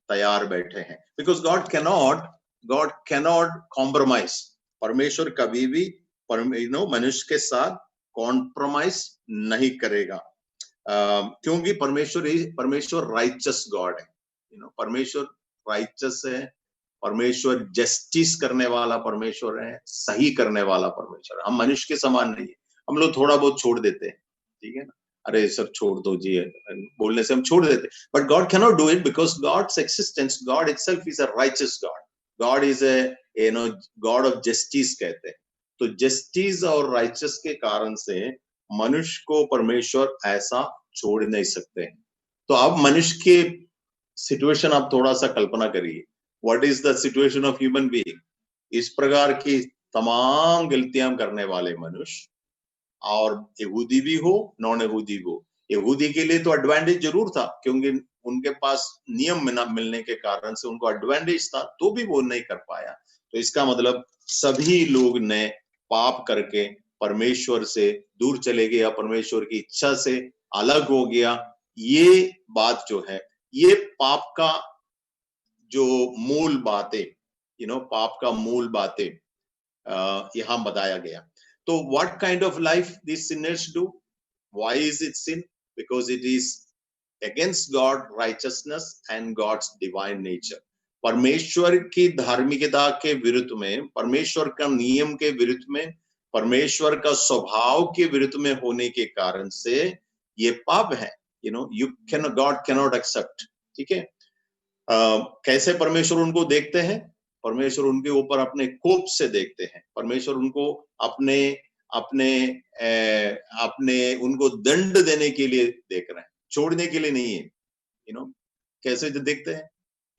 तैयार बैठे हैं। Because God cannot compromise. परमेश्वर कभी भी मनुष्य के साथ कॉम्प्रोमाइज नहीं करेगा, क्योंकि परमेश्वर राइचस गॉड है। परमेश्वर राइचस है, परमेश्वर जस्टिस करने वाला परमेश्वर है, सही करने वाला परमेश्वर है। हम मनुष्य के समान नहीं है। हम लोग थोड़ा बहुत छोड़ देते हैं, ठीक है ना, अरे सब छोड़ दो जी, बोलने से हम छोड़ देते। But God can not do it, because God's existence, God itself is a righteous God. God is a God of justice कहते हैं। तो जस्टिस और राइचस के कारण से मनुष्य को परमेश्वर ऐसा छोड़ नहीं सकते हैं। तो अब मनुष्य के सिचुएशन आप थोड़ा सा कल्पना करिए। What is the situation of human being? इस प्रकार की तमाम गलतियां करने वाले मनुष्य, और यहूदी भी हो, नॉन यहूदी हो। यहूदी के लिए तो एडवांटेज जरूर था, क्योंकि उनके पास नियम न मिलने के कारण से उनको एडवांटेज था, तो भी वो नहीं कर पाया। तो इसका मतलब सभी लोग ने पाप करके परमेश्वर से दूर चले गए, या परमेश्वर की इच्छा से अलग हो गया। ये बात जो है, ये पाप का जो मूल बातें, पाप का मूल बातें यहाँ बताया गया। So what kind of life these sinners do? Why is it sin? Because it is against God's righteousness and God's divine nature. परमेश्वर की धार्मिकता के विरुद्ध में, परमेश्वर का नियम के विरुद्ध में, परमेश्वर का स्वभाव के विरुद्ध में होने के कारण से ये पाप है। God cannot accept। ठीक है, कैसे परमेश्वर उनको देखते हैं? परमेश्वर उनके ऊपर अपने कोप से देखते हैं। परमेश्वर उनको अपने उनको दंड देने के लिए देख रहे हैं, छोड़ने के लिए नहीं है। कैसे देखते हैं?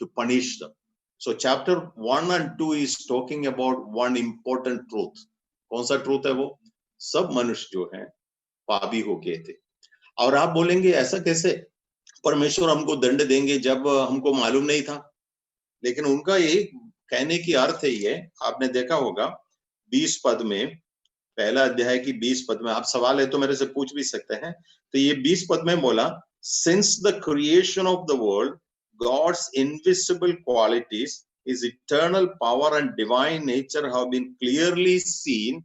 To punish them. So chapter 1 and 2 is talking about one important truth. कौन सा ट्रूथ है वो? सब मनुष्य जो है पापी हो गए थे। और आप बोलेंगे ऐसा कैसे परमेश्वर हमको दंड देंगे जब हमको मालूम नहीं था? लेकिन उनका यही कहने की अर्थ है, ये आपने देखा होगा 20 पद में, पहला अध्याय की 20 पद में, आप सवाल है तो मेरे से पूछ भी सकते हैं। तो ये 20 पद में बोला, since the creation of the world God's invisible qualities, his eternal power and divine nature have been clearly seen,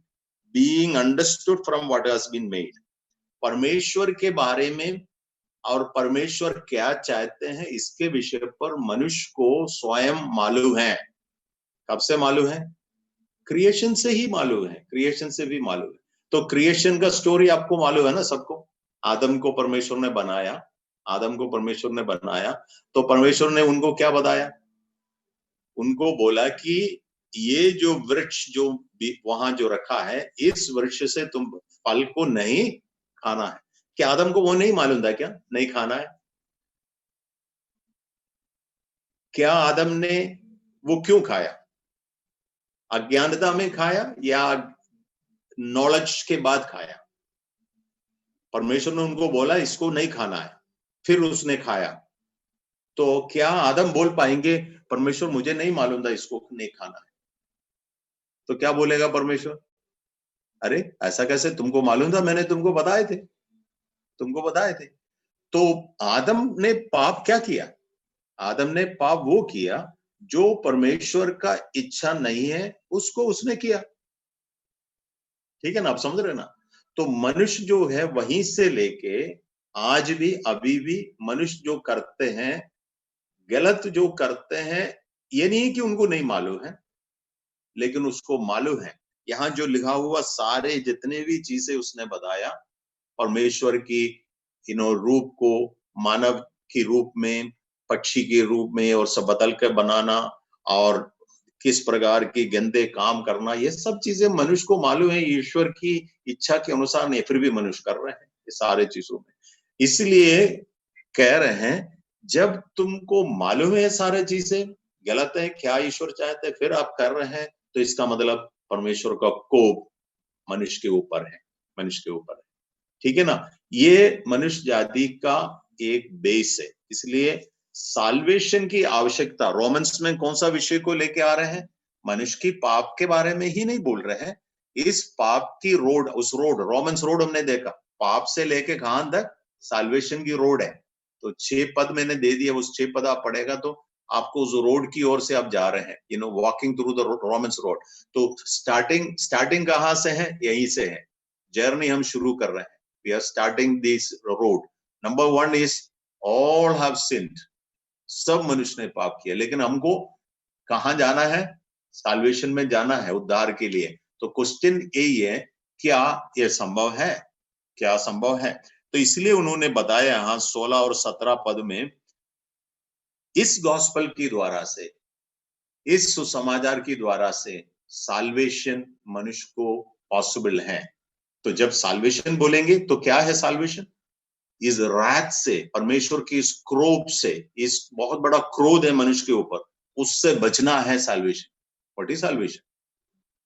being understood from what has been made. परमेश्वर के बारे में और परमेश्वर क्या चाहते हैं इसके विषय पर मनुष्य को स्वयं मालूम है। कब से मालूम है? क्रिएशन से ही मालूम है, क्रिएशन से भी मालूम है। तो क्रिएशन का स्टोरी आपको मालूम है ना सबको। आदम को परमेश्वर ने बनाया, आदम को परमेश्वर ने बनाया, तो परमेश्वर ने उनको क्या बताया? उनको बोला कि ये जो वृक्ष जो वहां जो रखा है, इस वृक्ष से तुम फल को नहीं खाना है। क्या आदम को वो नहीं मालूम था क्या नहीं खाना है? क्या आदम ने वो क्यों खाया? अज्ञानता में खाया या नॉलेज के बाद खाया? परमेश्वर ने उनको बोला इसको नहीं खाना है, फिर उसने खाया। तो क्या आदम बोल पाएंगे परमेश्वर मुझे नहीं मालूम था इसको नहीं खाना है? तो क्या बोलेगा परमेश्वर? अरे ऐसा कैसे, तुमको मालूम था, मैंने तुमको बताए थे, तुमको बताए थे। तो आदम ने पाप क्या किया? आदम ने पाप वो किया जो परमेश्वर का इच्छा नहीं है उसको उसने किया। ठीक है ना, आप समझ रहे ना? तो मनुष्य जो है वहीं से लेके आज भी अभी भी मनुष्य जो करते हैं, गलत जो करते हैं, ये नहीं कि उनको नहीं मालूम है, लेकिन उसको मालूम है। यहाँ जो लिखा हुआ सारे जितने भी चीजें उसने बताया, परमेश्वर की रूप को मानव के रूप में, पक्षी के रूप में और सब बदल के बनाना, और किस प्रकार के गंदे काम करना, ये सब चीजें मनुष्य को मालूम है, ईश्वर की इच्छा के अनुसार नहीं, फिर भी मनुष्य कर रहे हैं ये सारे चीजों में। इसलिए कह रहे हैं जब तुमको मालूम है सारे चीजें गलत है, क्या ईश्वर चाहते हैं, फिर आप कर रहे हैं, तो इसका मतलब परमेश्वर का कोप मनुष्य के ऊपर है, मनुष्य के ऊपर है। ठीक है ना? ये मनुष्य जाति का एक बेस है। इसलिए साल्वेशन की आवश्यकता, रोमन्स में कौन सा विषय को लेके आ रहे हैं? मनुष्य की पाप के बारे में ही नहीं बोल रहे हैं, इस पाप की रोड, उस रोड, रोमन्स रोड हमने देखा, पाप से लेके कहां तक? साल्वेशन की रोड है। तो 6 पद मैंने दे दिया, उस 6 पद आप पढ़ेगा तो आपको उस रोड की ओर से आप जा रहे हैं, walking through the Romans road. तो स्टार्टिंग कहां से है? यहीं से है, जर्नी हम शुरू कर रहे हैं। We are starting this road. Number 1 is all have sinned. सब मनुष्य ने पाप किया, लेकिन हमको कहां जाना है? साल्वेशन में जाना है, उद्धार के लिए। तो क्वेश्चन यही है, क्या यह संभव है? क्या संभव है? तो इसलिए उन्होंने बताया यहाँ 16 और 17 पद में, इस गॉस्पेल के द्वारा से, इस सुसमाचार के द्वारा से साल्वेशन मनुष्य को पॉसिबल है। तो जब साल्वेशन बोलेंगे तो क्या है साल्वेशन? इस रात से, परमेश्वर की इस क्रोध से, इस बहुत बड़ा क्रोध है मनुष्य के ऊपर, उससे बचना है salvation. What is salvation?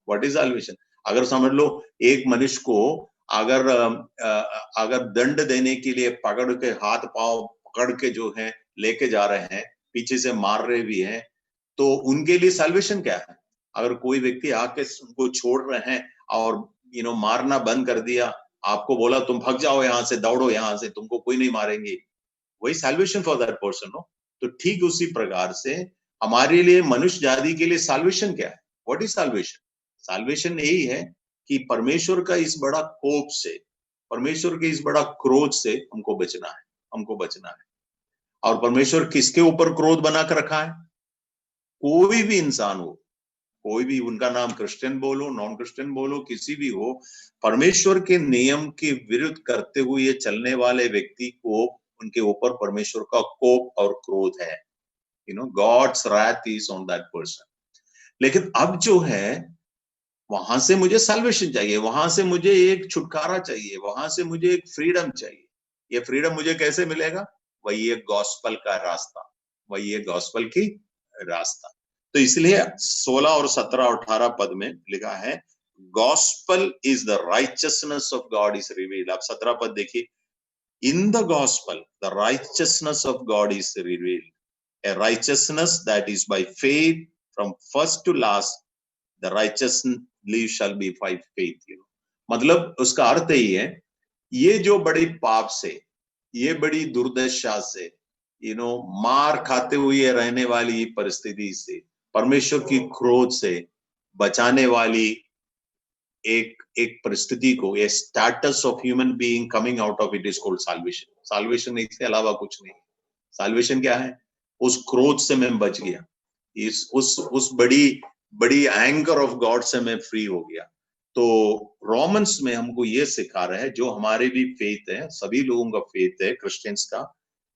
What is salvation? अगर समझ लो एक मनुष्य को अगर दंड देने के लिए पकड़ के, हाथ पांव पकड़ के जो है लेके जा रहे हैं, पीछे से मार रहे भी हैं, तो उनके लिए साल्वेशन क्या है? अगर कोई व्यक्ति आके उनको छोड़ रहे हैं और मारना बंद कर दिया, आपको बोला तुम भाग जाओ यहाँ से, दौड़ो यहाँ से, तुमको कोई नहीं मारेंगे, वही साल्वेशन फॉर दैट पर्सन हो। तो ठीक उसी प्रकार से हमारे लिए, मनुष्य जाति के लिए साल्वेशन क्या है? What is solvation? साल्वेशन यही है कि परमेश्वर का इस बड़ा कोप से, परमेश्वर के इस बड़ा क्रोध से हमको बचना है, हमको बचना है। और परमेश्वर किसके ऊपर क्रोध बना कर रखा है? कोई भी इंसान हो, कोई भी, उनका नाम क्रिश्चियन बोलो, नॉन क्रिश्चियन बोलो, किसी भी हो, परमेश्वर के नियम के विरुद्ध करते हुए चलने वाले व्यक्ति को, उनके ऊपर परमेश्वर का कोप और क्रोध है। God's wrath is on that person. लेकिन अब जो है, वहां से मुझे साल्वेशन चाहिए, वहां से मुझे एक छुटकारा चाहिए, वहां से मुझे एक फ्रीडम चाहिए। ये फ्रीडम मुझे कैसे मिलेगा? वही एक गॉस्पेल का रास्ता, वही एक गॉस्पेल की रास्ता। तो इसलिए 16 और 17 और 18 पद में लिखा है, gospel is the righteousness of God is revealed. आप 17 पद देखिए, in the gospel the righteousness of God is revealed, a righteousness that is by faith from first to last, the righteously shall be by faith. मतलब उसका अर्थ यही है, ये जो बड़ी पाप से, ये बड़ी दुर्दशा से, मार खाते हुए रहने वाली परिस्थिति से, परमेश्वर की क्रोध से बचाने वाली एक परिस्थिति को, ये status of human being coming out of it is called salvation. Salvation इसके अलावा कुछ नहीं। साल्वेशन क्या है? उस क्रोध से मैं बच गया, उस बड़ी एंगर ऑफ गॉड से मैं फ्री हो गया। तो रोमन्स में हमको ये सिखा रहे हैं, जो हमारे भी फेथ है, सभी लोगों का फेथ है क्रिश्चियंस का,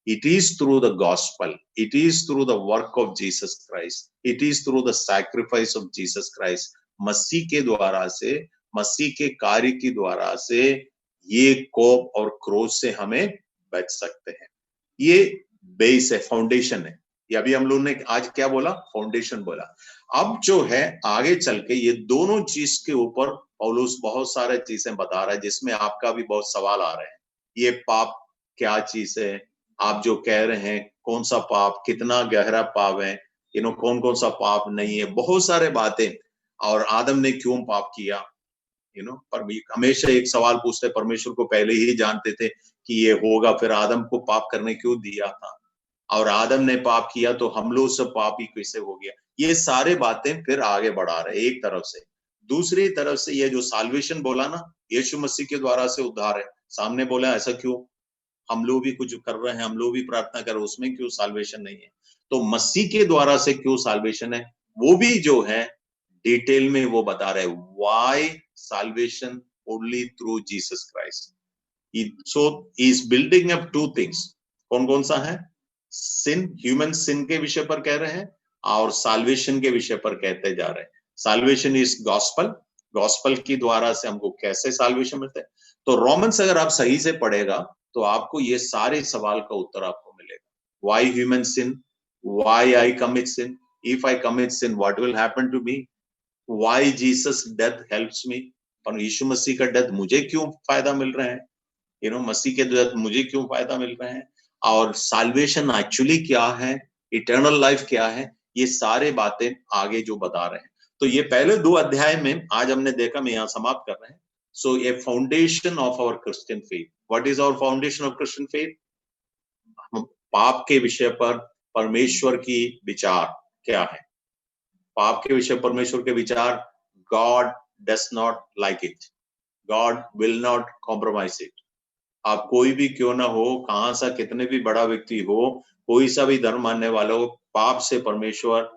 it is through the gospel, it is through the work of Jesus Christ, it is through the sacrifice of Jesus Christ, मसीह के द्वारा से, मसीह के कार्य के द्वारा से ये कोप और क्रोध से हमें बच सकते हैं। ये बेस है, फाउंडेशन है। ये अभी हम लोगों ने आज क्या बोला, फाउंडेशन बोला। अब जो है आगे चल के ये दोनों चीज के ऊपर पौलुस बहुत सारे चीजें बता रहा है, जिसमें आपका भी बहुत सवाल आ रहे हैं। ये पाप क्या चीज है, आप जो कह रहे हैं कौन सा पाप, कितना गहरा पाप है, कौन कौन सा पाप नहीं है, बहुत सारे बातें, और आदम ने क्यों पाप किया, पर हमेशा एक सवाल पूछते, परमेश्वर को पहले ही जानते थे कि ये होगा, फिर आदम को पाप करने क्यों दिया था, और आदम ने पाप किया तो हम लोग सब पाप ही कैसे हो गया। ये सारे बातें फिर आगे बढ़ा रहे एक तरफ से। दूसरी तरफ से ये जो साल्वेशन बोला ना, यीशु मसीह के द्वारा से उद्धार है, सामने बोला ऐसा क्यों, हम लोग भी कुछ कर रहे हैं, हम लोग भी प्रार्थना कर रहे हैं, उसमें क्यों साल्वेशन नहीं है। तो मसीह के द्वारा से क्यों साल्वेशन है, वो भी जो है डिटेल में वो बता रहे हैं, why salvation only through Jesus Christ. So he is building up two things. कौन कौन सा है, सिन, ह्यूमन सिन के विषय पर कह रहे हैं, और साल्वेशन के विषय पर कहते जा रहे हैं। साल्वेशन इज गॉस्पल, गॉस्पल की द्वारा से हमको कैसे साल्वेशन मिलता है। तो रोमन्स अगर आप सही से पढ़ेगा तो आपको ये सारे सवाल का उत्तर आपको मिलेगा। Why human sin? Why I commit sin? If I commit sin, what will happen to me? Why Jesus death helps me? पर यीशु मसीह का डेथ मुझे क्यों फायदा मिल रहा है, मसीह के डेथ मुझे क्यों फायदा मिल रहा है, और साल्वेशन एक्चुअली क्या है, इटर्नल लाइफ क्या है, ये सारे बातें आगे जो बता रहे हैं। तो ये पहले 2 अध्याय में आज हमने देखा, मैं यहाँ समाप्त कर रहे हैं। So a foundation of our Christian faith. What is our foundation of Christian faith? हम पाप के विषय पर परमेश्वर की विचार क्या है, पाप के विषय परमेश्वर के विचार, God does not like it. God will not compromise it. आप कोई भी क्यों ना हो, कहां सा कितने भी बड़ा व्यक्ति हो, कोई सा भी धर्म मानने वाला हो, पाप से परमेश्वर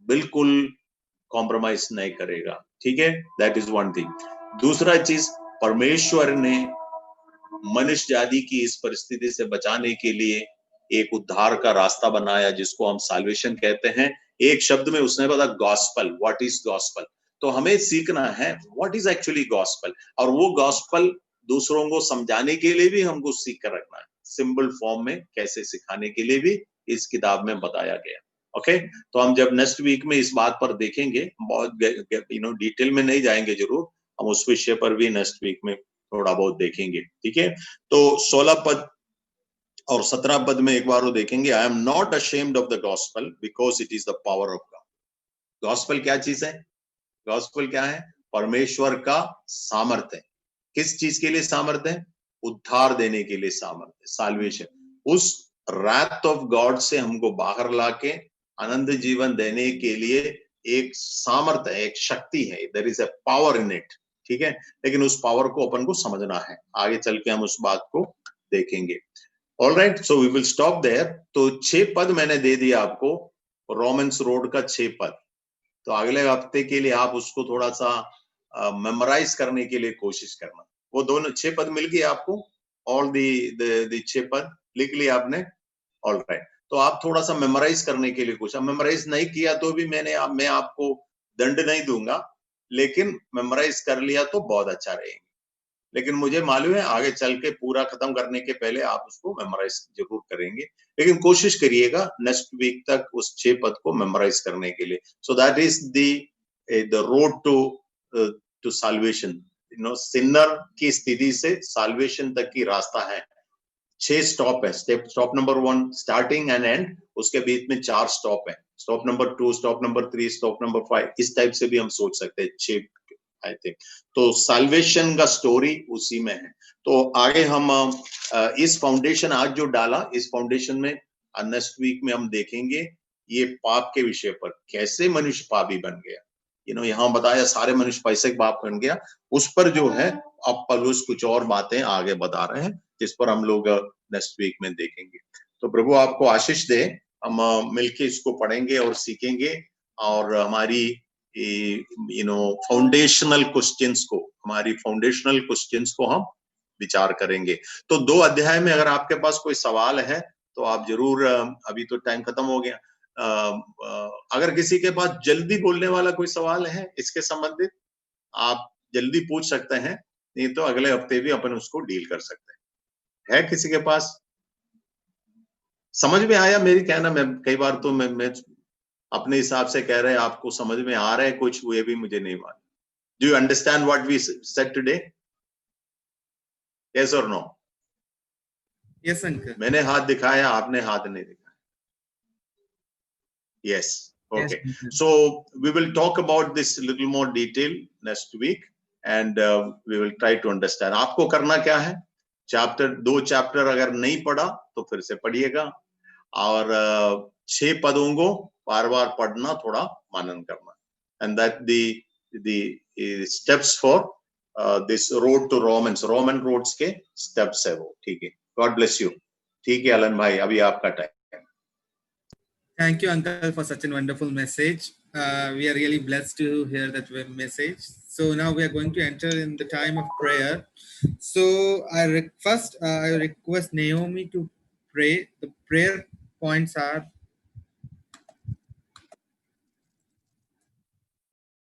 बिल्कुल कॉम्प्रोमाइज नहीं करेगा। ठीक है, दैट इज वन थिंग। दूसरा चीज, परमेश्वर ने मनुष्य जाति की इस परिस्थिति से बचाने के लिए एक उद्धार का रास्ता बनाया, जिसको हम साल्वेशन कहते हैं। एक शब्द में उसने बोला गॉस्पल। What is gospel? तो हमें सीखना है व्हाट इज एक्चुअली गॉस्पल, और वो गॉस्पल दूसरों को समझाने के लिए भी हमको सीख कर रखना है। सिंपल फॉर्म में कैसे सिखाने के लिए भी इस किताब में बताया गया। ओके, तो हम जब नेक्स्ट वीक में इस बात पर देखेंगे, बहुत डिटेल में नहीं जाएंगे, जरूर हम उस विषय पर भी नेक्स्ट वीक में थोड़ा बहुत देखेंगे। ठीक है, तो 16 पद और 17 पद में एक बार वो देखेंगे। I am not ashamed of the gospel because it is the power of God. Gospel क्या चीज है? गॉस्पल क्या है? परमेश्वर का सामर्थ्य है। किस चीज के लिए सामर्थ्य है? उद्धार देने के लिए सामर्थ्य, साल्वेशन। उस रैथ ऑफ गॉड से हमको बाहर लाके आनंद जीवन देने के लिए एक सामर्थ्य है, एक शक्ति है। There is a power in it. ठीक है, लेकिन उस पावर को अपन को समझना है। आगे चल के हम उस बात को देखेंगे। Alright, so we will stop there. तो 6 पद मैंने दे दिया आपको, रोमन्स रोड का 6 पद। तो अगले हफ्ते के लिए आप उसको थोड़ा सा मेमोराइज करने के लिए कोशिश करना। वो दोनों 6 पद मिल गए आपको, ऑल दी 6 पद लिख लिया आपने। ऑलराइट, तो आप थोड़ा सा मेमोराइज करने के लिए कोशिश। मेमोराइज नहीं किया तो भी मैं आपको दंड नहीं दूंगा, लेकिन मेमोराइज कर लिया तो बहुत अच्छा रहेगा। लेकिन मुझे मालूम है आगे चल के पूरा खत्म करने के पहले आप उसको मेमोराइज जरूर करेंगे, लेकिन कोशिश करिएगा नेक्स्ट वीक तक उस 6 पद को मेमोराइज करने के लिए। So that is the road to salvation. Sinner की स्थिति से साल्वेशन तक की रास्ता है। 6 स्टॉप है। Stop number 1 starting and and, उसके बीच में 4 स्टॉप है। Stop number 2, stop number 3, stop number 5, इस टाइप से भी हम सोच सकते हैं 6 आई थिंक। तो साल्वेशन का स्टोरी उसी में है। तो आगे हम इस फाउंडेशन आज जो डाला, इस फाउंडेशन में नेक्स्ट वीक में हम देखेंगे ये पाप के विषय पर, कैसे मनुष्य पापी बन गया। यहाँ बताया सारे मनुष्य पैसे के पाप बन गया, उस पर जो है अब पौलुस कुछ और बातें आगे बता रहे हैं, जिस पर हम लोग नेक्स्ट वीक में देखेंगे। तो प्रभु आपको आशीष दे। हम मिलके इसको पढ़ेंगे और सीखेंगे, और हमारी फाउंडेशनल क्वेश्चंस को, हमारी फाउंडेशनल क्वेश्चंस को हम विचार करेंगे। तो 2 अध्याय में अगर आपके पास कोई सवाल है तो आप जरूर, अभी तो टाइम खत्म हो गया, अगर किसी के पास जल्दी बोलने वाला कोई सवाल है इसके संबंधित, आप जल्दी पूछ सकते हैं, नहीं तो अगले हफ्ते भी अपन उसको डील कर सकते हैं। है किसी के पास? समझ में आया मेरी कहना? मैं कई बार तो मैं अपने हिसाब से कह रहे हैं, आपको समझ में आ रहा है कुछ, वो ये भी मुझे नहीं मालूम। Do you understand what we said today? Yes और नो? Yes, uncle. मैंने हाथ दिखाया, आपने हाथ नहीं दिखाया। Yes. Okay. Yes, uncle. So we will talk about this a little more detail next week, and we will try to understand. आपको करना क्या है? 2 चैप्टर अगर नहीं पढ़ा तो फिर से पढ़िएगा, और 6 पदों को बार-बार पढ़ना, थोड़ा मनन करना, and that the steps for this road to Romans, Roman roads के steps है वो। ठीक है, God bless you। ठीक है अलन भाई, अभी आपका time. Thank you, uncle, for such a wonderful message. We are really blessed to hear that message. So now we are going to enter in the time of prayer. So first, I request Naomi to pray. The prayer points are